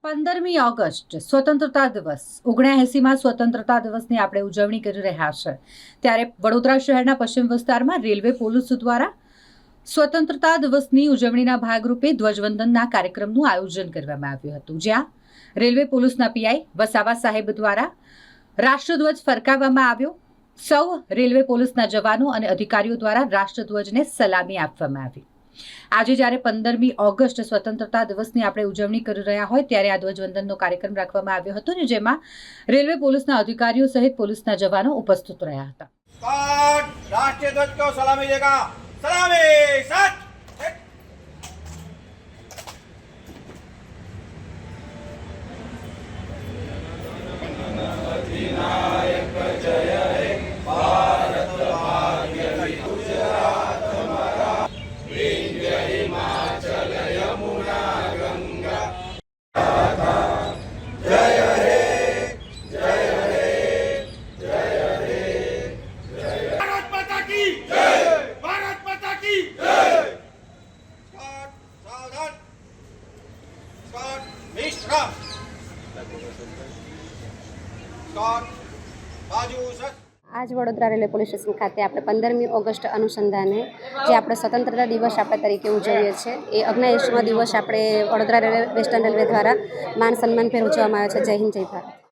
15મી August સ્વતંત્રતા દિવસ 79માં સ્વતંત્રતા દિવસની આપણે ઉજવણી કરી રહ્યા છે ત્યારે વડોદરા શહેરના પશ્ચિમ વિસ્તારમાં રેલવે પોલીસ દ્વારા સ્વતંત્રતા દિવસની ઉજવણીના ભાગરૂપે ધ્વજવંદનના કાર્યક્રમનું આયોજન કરવામાં આવ્યું હતું, જ્યાં રેલવે પોલીસના પીઆઈ વસાવા સાહેબ દ્વારા રાષ્ટ્રધ્વજ ફરકાવવામાં આવ્યો। સૌ રેલવે પોલીસના જવાનો અને અધિકારીઓ દ્વારા રાષ્ટ્રધ્વજને સલામી આપવામાં આવી। આજે જ્યારે 15મી ઓગસ્ટ સ્વતંત્રતા દિવસની આપણે ઉજવણી કરી રહ્યા હોય ત્યારે આ ધ્વજવંદનનો કાર્યક્રમ રાખવામાં આવ્યો હતો ને જેમાં રેલવે પોલીસના અધિકારીઓ સહિત પોલીસના જવાનો ઉપસ્થિત રહ્યા હતા। राष्ट्रीय ध्वज को सलामी देगा। सलामी सच। આજ વડોદરા રેલવે પોલીસ સ્ટેશન ખાતે આપણે 15મી ઓગસ્ટ અનુસંધાને જે આપણે સ્વતંત્રતા દિવસ આપણે તરીકે ઉજવીએ છીએ એ 79મો દિવસ આપણે વડોદરા રેલવે વેસ્ટર્ન રેલવે દ્વારા માન સન્માનભેર ઉજવવામાં આવે છે। જય હિન્દ, જય ભારત।